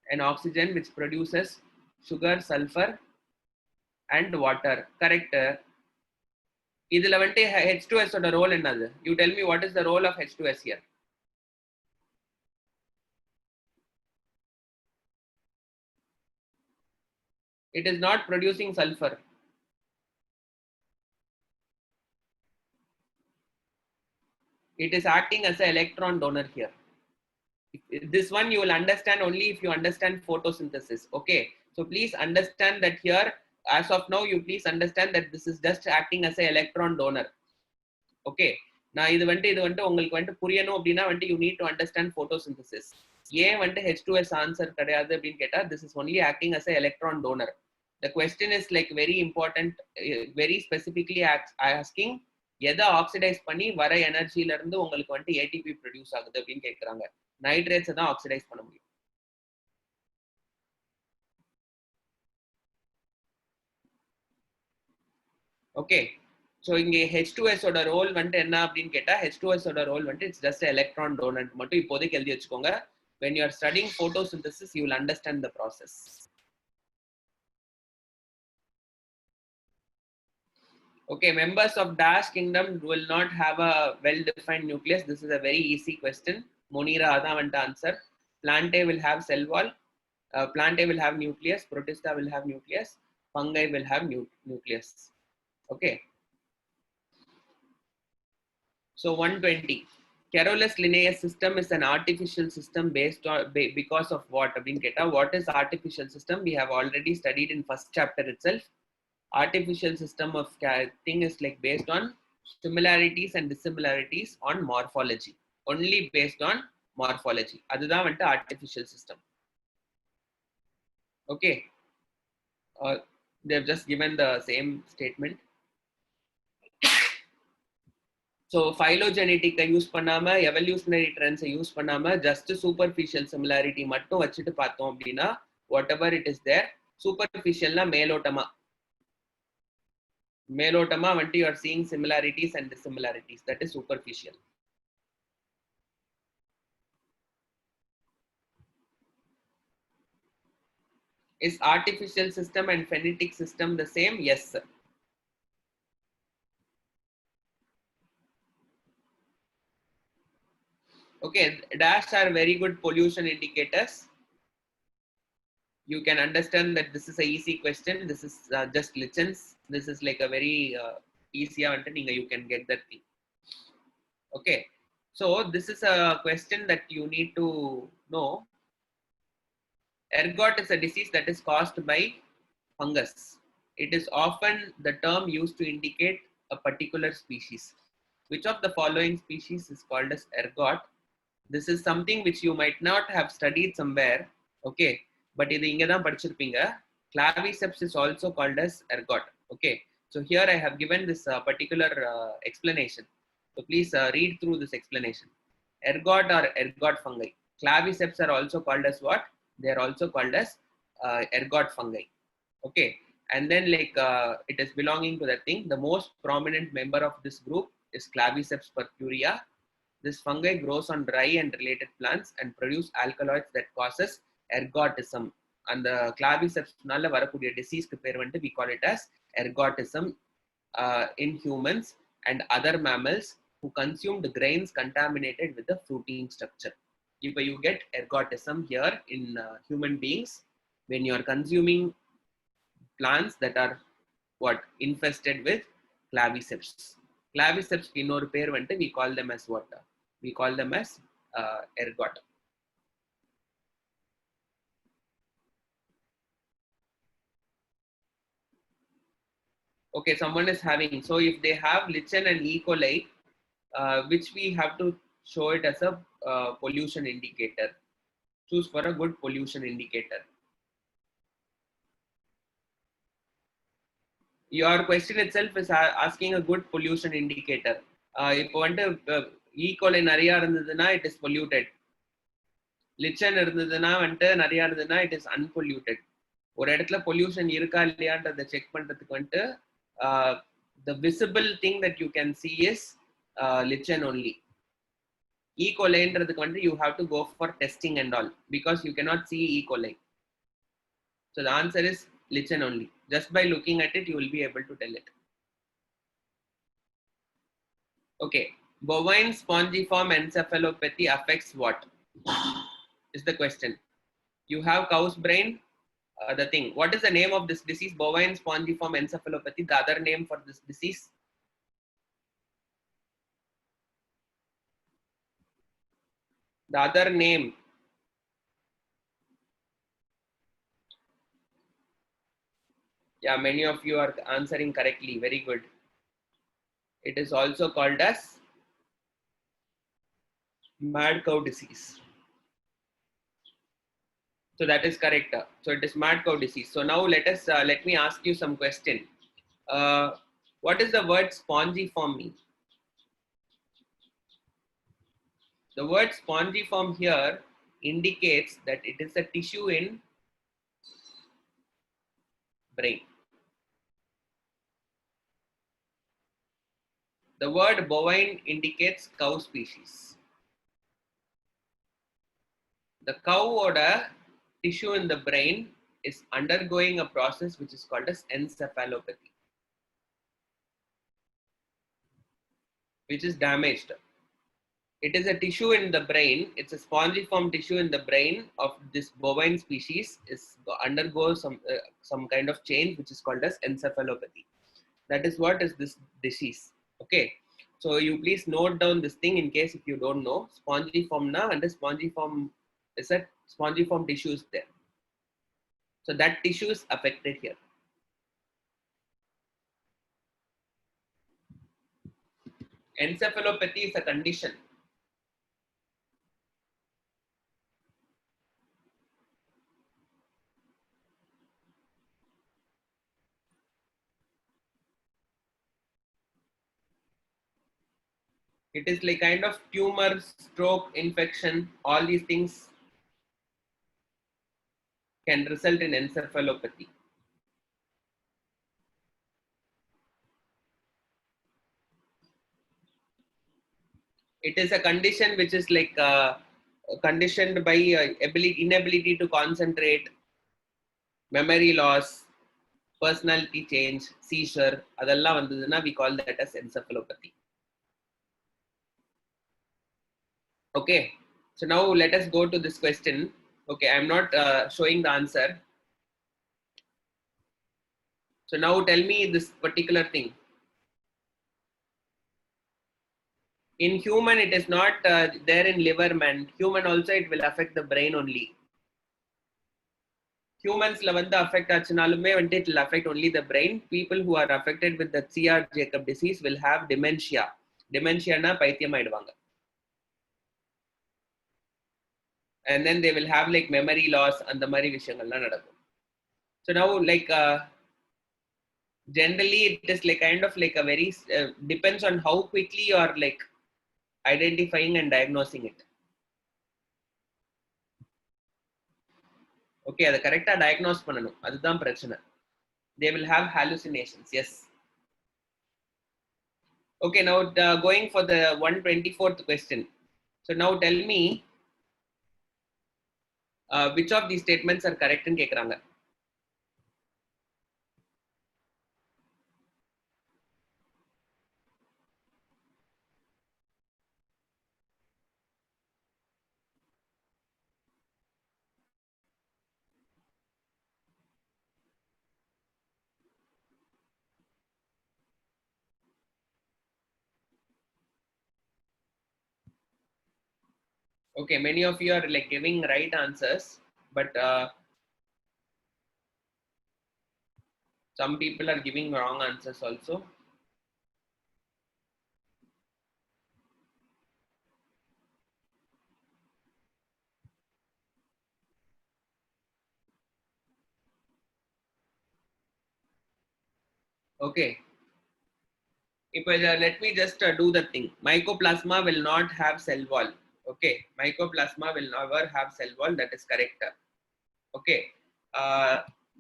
Speaker 1: and oxygen which produces sugar, sulfur and water. Correct. இதுல வந்துட்டு H2S ஓட ரோல் என்னது? You tell me what is the role of H2S here? It is not producing sulfur. It is acting as an electron donor here. This one you will understand only if you understand photosynthesis. Okay, so please understand that here as of now you please understand that this is just acting as an electron donor. Okay, நான் இது வந்துட்டு உங்களுக்கு வந்துட்டு புரியணும் அப்படின்னா வந்துட்டு you need to understand photosynthesis. ஏன் வந்துட்டு H2S ஆன்சர் கிடையாது அப்படின்னு கேட்டா this is only acting as an electron donor. The question is like very important, very specifically asking எதை ஆக்சிடைஸ் பண்ணி வர எனர்ஜில இருந்து உங்களுக்கு வந்துட்டு ஏடிபி ப்ரொடியூஸ் ஆகுது அப்படின்னு கேட்கறாங்க. நைட்ரேட்ஸை தான் ஆக்சிடைஸ் பண்ண முடியும். ஓகே, ஸோ இங்கே H2S ஓட ரோல் வந்துட்டு என்ன அப்படின்னு கேட்டா H2S ஓட ரோல் வந்துட்டு இட்ஸ் ஜஸ்ட் எலக்ட்ரான் டோனட் மட்டும் இப்போதைக்கு எழுதி வச்சுக்கோங்க. when you are studying photosynthesis you will understand the process. Okay, members of Dash kingdom will not have a well-defined nucleus. This is a very easy question. Monira adha answer. Plantae will have cell wall. Plantae will have nucleus. Protista will have nucleus. Fungi will have nucleus. Okay. So 120. Carolus Linnaeus system is an artificial system based on because of what? What is artificial system? We have already studied in first chapter itself. Artificial system of thing is like based on similarities and dissimilarities on morphology, only based on morphology. Adha vantu artificial system. Okay, they have just given the same statement. So phylogenetic use பண்ணாம evolutionary trends use பண்ணாம just superficial similarity மட்டும் வச்சிட்டு பார்த்தோம் அப்படினா whatever it is there, superficial na மேலோட்டமா வந்துட்டு you are seeing similarities and dissimilarities, that is superficial. Is artificial system and phonetic system the same? Yes sir. Okay, dash are very good pollution indicators. You can understand that this is a easy question. This is just lichens. This is like a very easy you can get that thing. Okay, so this is a question that you need to know. Ergot is a disease that is caused by fungus. It is often the term used to indicate a particular species. Which of the following species is called as ergot? This is something which you might not have studied somewhere. Okay, but இது இங்க தான் படிச்சிருப்பீங்க. Claviceps is also called as ergot. Okay, so So here I have given this particular explanation. So please read through this explanation. Ergot or ergot fungi. Claviceps are also called as what? They are also called as ergot fungi. Okay. And then like it is belonging to that thing. The most prominent member of this group is Claviceps purpurea. This fungi grows on dry and related plants and produce alkaloids that causes ergotism. And the Claviceps nalla varakudiya disease ku per vandu we call it as ergotism in humans and other mammals who consumed grains contaminated with the fruiting structure. If you get ergotism here in human beings when you are consuming plants that are what infested with claviceps. Claviceps இன்னொரு பேர் வந்துட்டு we call them as what? We call them as ergot. Okay, someone is having, so if they have lichen and E. coli, which we have to show it as a pollution indicator. Choose for a good pollution indicator. Your question itself is asking a good pollution indicator. இப்போ வந்துட்டு E. coli நிறைய இருந்ததுன்னா it is polluted. Lichen இருந்ததுன்னா வந்துட்டு நிறைய இருந்ததுன்னா it is unpolluted. ஒரு இடத்துல pollution இருக்கா இல்லையான்றதை செக் பண்றதுக்கு வந்துட்டு the visible thing that you can see is lichen only. E. coli என்றதுக்கு வந்து you have to go for testing and all because you cannot see E. coli. So the answer is lichen only. Just by looking at it, you will be able to tell it. Okay, bovine spongiform encephalopathy affects what? Is the question. You have cow's brain. The thing. What is the name of this disease? Bovine spongiform encephalopathy. The other name for this disease? The other name. Yeah, many of you are answering correctly. Very good. It is also called as mad cow disease. So that is correct. So it is mad cow disease. So now let me ask you some question. What is the word spongiform mean? The word spongiform here indicates that it is a tissue in brain. The word bovine indicates cow species. The cow oda tissue in the brain is undergoing a process which is called as encephalopathy, which is damaged. It is a tissue in the brain. It's a spongiform tissue in the brain of this bovine species is undergoes some kind of change which is called as encephalopathy. That is what is this disease. Okay, so you please note down this thing in case if you don't know. Spongiform na and the spongiform is a spongiform tissue is there. So that tissue is affected here. Encephalopathy is a condition. It is like kind of tumor, stroke, infection, all these things can result in encephalopathy. It is a condition which is like conditioned by inability to concentrate, memory loss, personality change, seizure. Adalla vandaduna we call that as encephalopathy. Okay, so now let us go to this question. Okay, I'm not showing the answer. So now tell me this particular thing. In human, it is not there in liver, man. Human also, it will affect the brain only. Humans affect it will affect only the brain. People who are affected with the CR Jacob disease will have dementia. Dementia na paithiyam aiduvanga. And then they will have like memory loss and the mari vishayangallam nadakkum. So now like generally it is like kind of like a very depends on how quickly you are like identifying and diagnosing it. Okay, அதை கரெக்டா diagnose பண்ணணும், அதுதான் பிரச்சனை. They will have hallucinations. Yes. Okay, now going for the 124th question. So now tell me which of these statements are correct ன்னு கேக்குறாங்க. Okay, many of you are like giving right answers, but some people are giving wrong answers also. Okay. Let me just do the thing. Mycoplasma will not have cell wall. Okay, mycoplasma will never have cell wall. That is correct. Okay,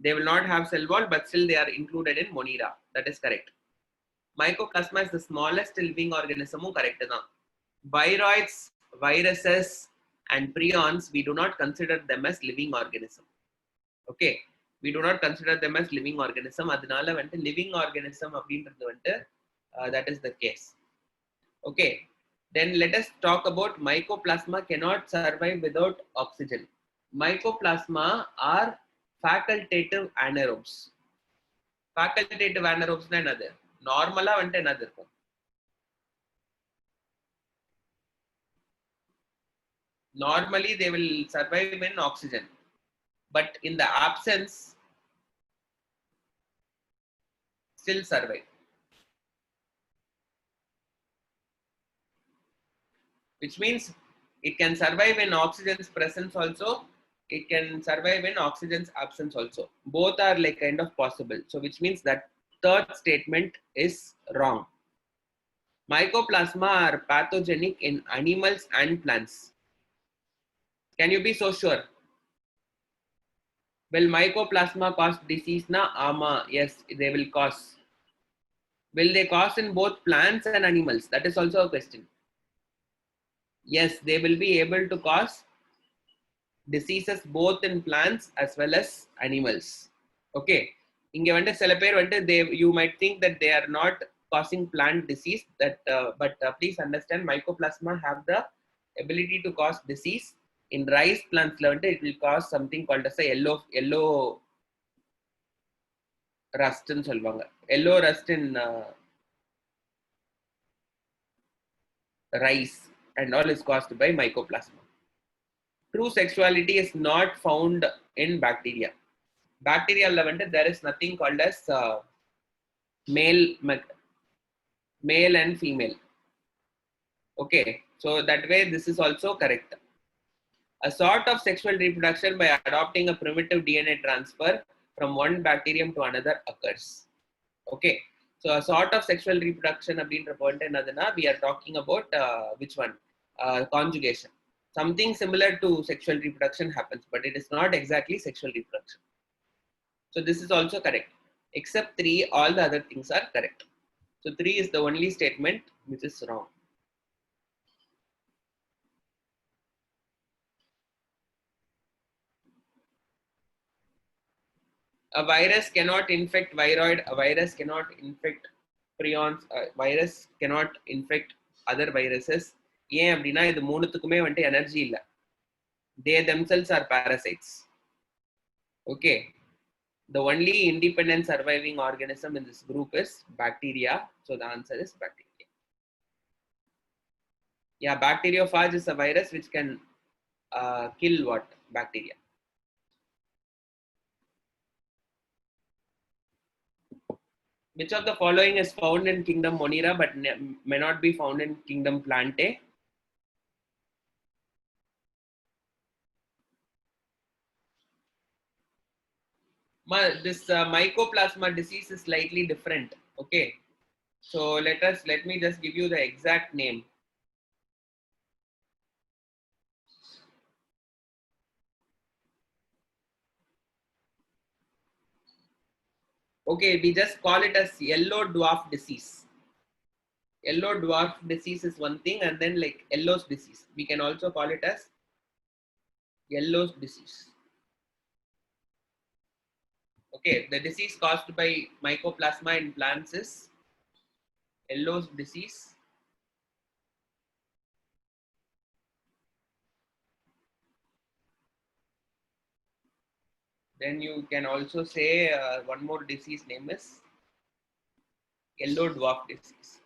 Speaker 1: they will not have cell wall, but still they are included in Monera. That is correct. Mycoplasma is the smallest living organism. Correct. Viroids, viruses, and prions, we do not consider them as living organism. Okay, we do not consider them as living organism. Adnala vante living organism அப்படின்றது வந்து that is the case. Okay, then let us talk about mycoplasma cannot survive without oxygen. Mycoplasma are facultative anaerobes. Facultative anaerobes na enadhu? Normala vante enadhu irukum? Normally they will survive in oxygen, but in the absence still survive, which means it can survive in oxygen's presence also, it can survive in oxygen's absence also. Both are like kind of possible. So which means that third statement is wrong. Mycoplasma are pathogenic in animals and plants. Can you be so sure? Will mycoplasma cause disease na? Ama, yes, they will cause. Will they cause in both plants and animals? That is also a question. Yes, they will be able to cause diseases both in plants as well as animals. Okay, inge vande sila per vande they, you might think that they are not causing plant disease, that but please understand mycoplasma have the ability to cause disease. In rice plants la vande it will cause something called as a yellow rust nu solvanga. Yellow rust in rice and all is caused by mycoplasma. True sexuality is not found in bacteria. Bacteria level there is nothing called as male and female. Okay, so that way this is also correct. A sort of sexual reproduction by adopting a primitive DNA transfer from one bacterium to another occurs. Okay, so a sort of sexual reproduction அப்படின்ற point என்னதுன்னா we are talking about which one, conjugation. Something similar to sexual reproduction happens, but it is not exactly sexual reproduction. So this is also correct. Except 3, all the other things are correct. So 3 is the only statement which is wrong. A virus cannot infect viroid, a virus cannot infect prions, a virus cannot infect other viruses. ஏன் அப்படின்னா இது மூணுத்துக்குமே வந்துட்டு energy இல்லை. They themselves are parasites. Okay, the only independent surviving organism in this group is bacteria. So the answer is bacteria. Yeah, bacteriophage is a virus which can kill what? Bacteria. Which of the following is found in kingdom Monera but may not be found in kingdom Plantae? This mycoplasma disease is slightly different. Okay, so let me just give you the exact name. Okay, we just call it as yellow dwarf disease. Yellow dwarf disease is one thing, and then like Yellow's disease, we can also call it as Yellow's disease. Okay, the disease caused by mycoplasma in plants is Yellow's disease. Then you can also say one more disease name is yellow dwarf disease.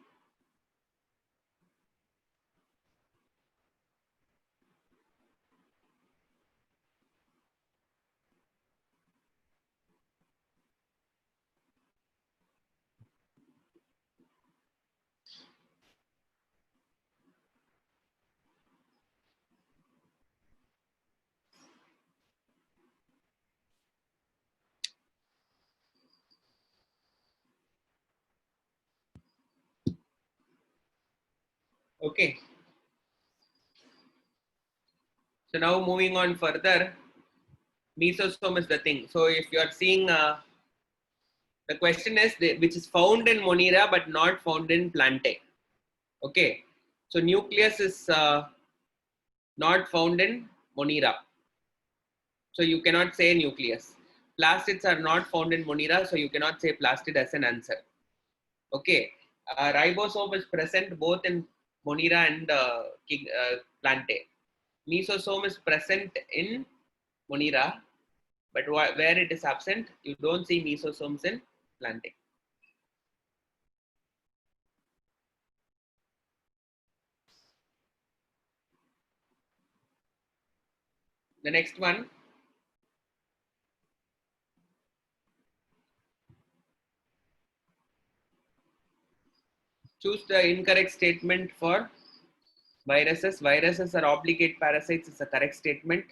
Speaker 1: Okay. So now moving on further, mesosome is the thing. So if you are seeing, the question is which is found in Monera but not found in Plantae. Okay. So nucleus is not found in Monera. So you cannot say nucleus. Plastids are not found in Monera, so you cannot say plastid as an answer. Okay. Ribosome is present both in Monera and Plantae. Mesosome is present in Monera, but where it is absent, you don't see mesosomes in Plantae. The next one, choose the incorrect statement for viruses. Viruses are obligate parasites is a correct statement.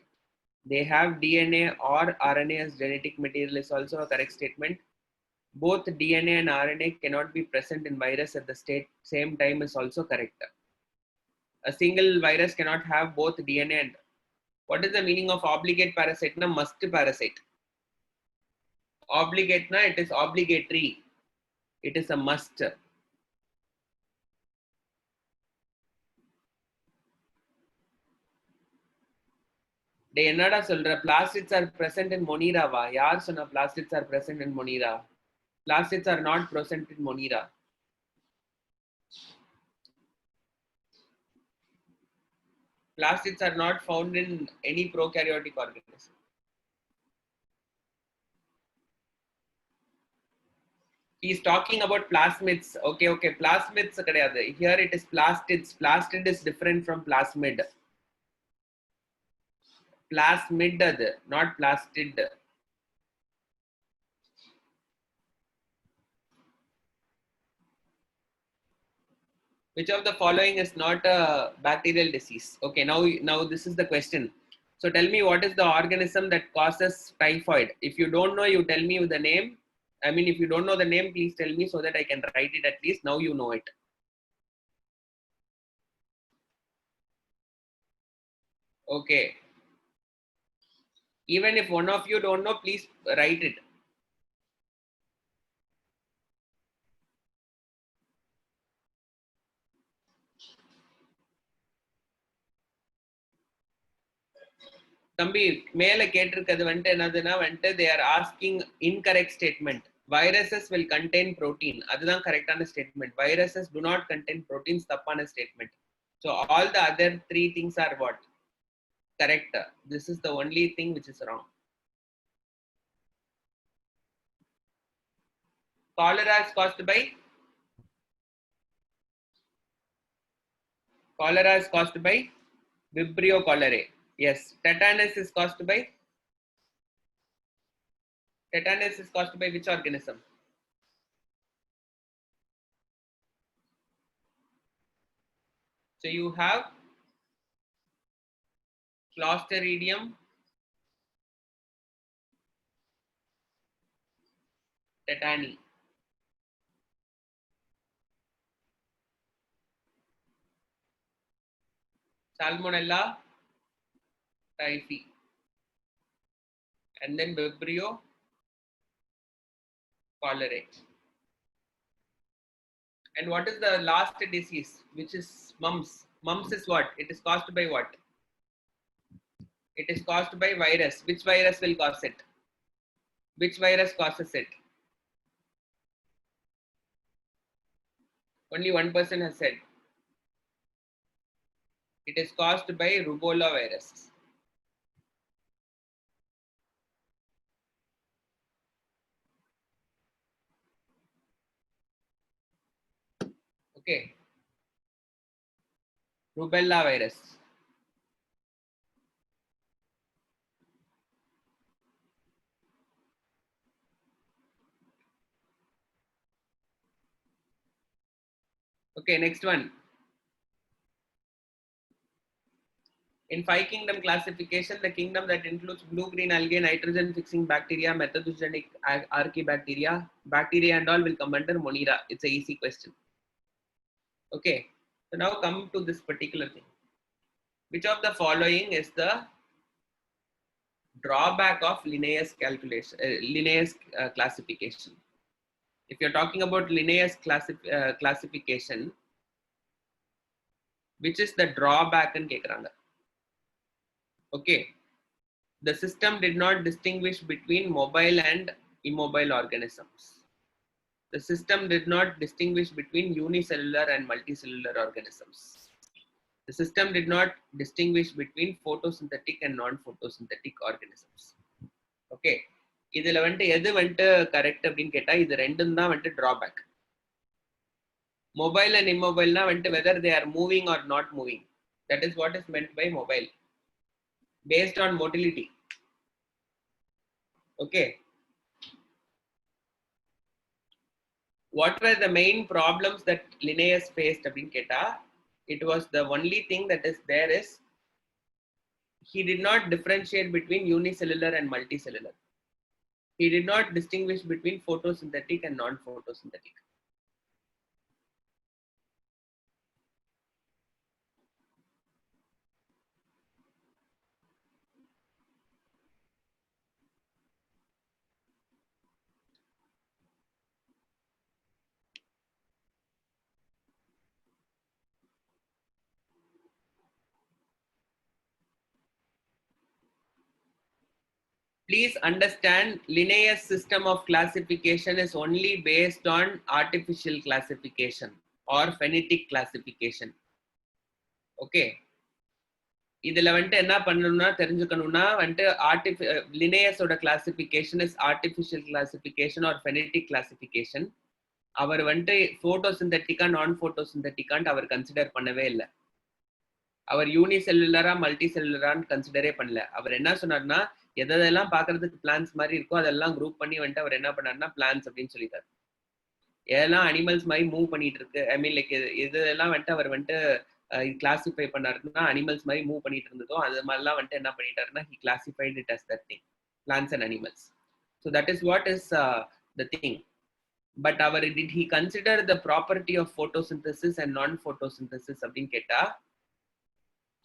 Speaker 1: They have DNA or RNA as genetic material is also a correct statement. Both DNA and RNA cannot be present in virus at the same time is also correct. A single virus cannot have both DNA and what is the meaning of obligate parasite? Na must parasite. Obligate na it is obligatory. It is a must. டே என்னடா சொல்ற plastids are present in Monera வா யார் சொன்ன plastids are present in Monera plastids are not present in Monera plastids are not found in any prokaryotic organism he is talking about plasmids okay plasmids கிடையாது here it is plastids plastid is different from plasmid plasmid அது not plastid which of the following is not a bacterial disease okay now this is the question so tell me what is the organism that causes typhoid if you don't know you tell me the name I mean if you don't know the name please tell me so that I can write it at least now you know it okay even if one of you don't know please write it தம்பி மேல கேட்டிருக்கிறது வந்துட்டு என்னதுன்னா வந்துட்டு they are asking incorrect statement viruses will contain protein அதுதான் கரெக்டான statement viruses do not contain proteins தப்பான statement so all the other three things are what correct this is the only thing which is wrong cholera is caused by vibrio cholerae yes tetanus is caused by which organism so you have clostridium tetani, salmonella typhi, and then vibrio cholerae. And what is the last disease, which is mumps? Mumps is what? It is caused by what? It is caused by virus. Which virus will cause it? Which virus causes it? Only one person has said. It is caused by rubella virus. Okay. Rubella virus. Okay, next one. In 5 kingdom classification, the kingdom that includes blue-green algae, nitrogen-fixing bacteria, methanogen archaebacteria, bacteria and all will come under Monera. It's an easy question. Okay, so now come to this particular thing. Which of the following is the drawback of Linnaeus calculation, Linnaeus classification? If you're talking about Linnaeus classification, which is the drawback in Kekranga? Okay, the system did not distinguish between mobile and immobile organisms. The system did not distinguish between unicellular and multicellular organisms. The system did not distinguish between photosynthetic and non-photosynthetic organisms. Okay, இதுல வந்துட்டு எது வந்துட்டு correct அப்படின்னு கேட்டா இது ரெண்டும் தான் வந்துட்டு drawback. Mobile and immobile na வந்துட்டு whether they are moving or not moving. That is what is meant by mobile. Based on motility. Okay. What were the main problems that Linnaeus faced அப்படின்னு கேட்டா it was the only thing that is there is he did not differentiate between unicellular and multicellular. He did not distinguish between photosynthetic and non-photosynthetic. Please understand, Linnaeus system of classification is only based on artificial classification or phonetic classification. Okay. இதுல வந்துட்டு என்ன பண்ணணும்னா தெரிஞ்சுக்கணும்னா வந்துட்டு லினேயஸோட classification is artificial classification or phenetic classification. அவர் வந்துட்டு போட்டோசிந்தட்டிக்கா நான் போட்டோசிந்தட்டிக்கான்ட்டு அவர் கன்சிடர் பண்ணவே இல்லை. அவர் யூனிசெல்லுலரா மல்டி செல்லுலரான்னு கன்சிடரே பண்ணல. அவர் என்ன சொன்னார்னா எதெல்லாம் பாக்குறதுக்கு பிளான்ஸ் மாதிரி இருக்கோ அதெல்லாம் குரூப் பண்ணி வந்துட்டு அவர் என்ன பண்ணாருன்னா பிளான்ஸ் அப்படின்னு சொல்லிட்டாரு. எதெல்லாம் அனிமல்ஸ் மாதிரி மூவ் பண்ணிட்டு இருக்கு, ஐ மீன் லைக் இதெல்லாம் வந்துட்டு அவர் வந்துட்டு கிளாசிஃபை பண்ணாருன்னா அனிமல்ஸ் மாதிரி மூவ் பண்ணிட்டு இருந்ததோ அது மாதிரிலாம் வந்துட்டு என்ன பண்ணிட்டாருன்னா he classified it as that thing, plants and animals. So that is what is the thing. But our did he consider the property of photosynthesis and non-photosynthesis அப்படின்னு கேட்டா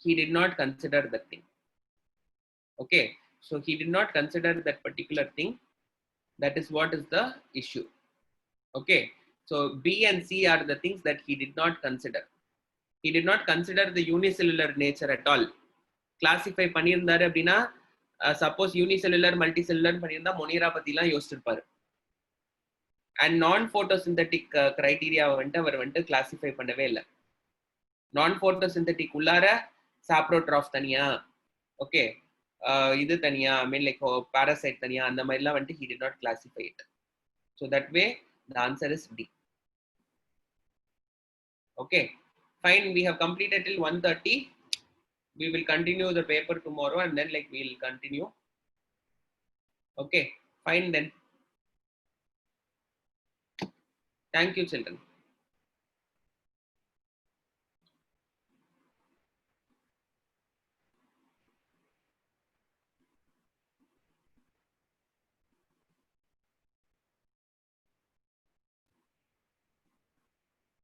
Speaker 1: he did not consider that thing. Okay, so he did not consider that particular thing. That is what is the issue. Okay, so B and C are the things that he did not consider. He did not consider the unicellular nature at all. Classify பண்ணியிருந்தாரு அப்படின்னா suppose unicellular multicellular பண்ணியிருந்தா Monera பத்திலாம் யோசிச்சிருப்பாரு. And நான் photosynthetic கிரைட்டீரியாவை வந்துட்டு அவர் வந்துட்டு classify பண்ணவே இல்லை. நான் போட்டோசிந்தட்டிக் உள்ளார சாப்ரோட்ராஃப் தனியா, ஓகே இது தனியா, ஐ மீன் லைக் பாராசைட் தனியா, அந்த மாதிரிலாம் வந்துட்டு he did not classify it. So that way the answer is D. Okay, fine, we have completed till 1:30. We will continue the paper tomorrow and then like we will continue. Okay, fine then. Thank you, children.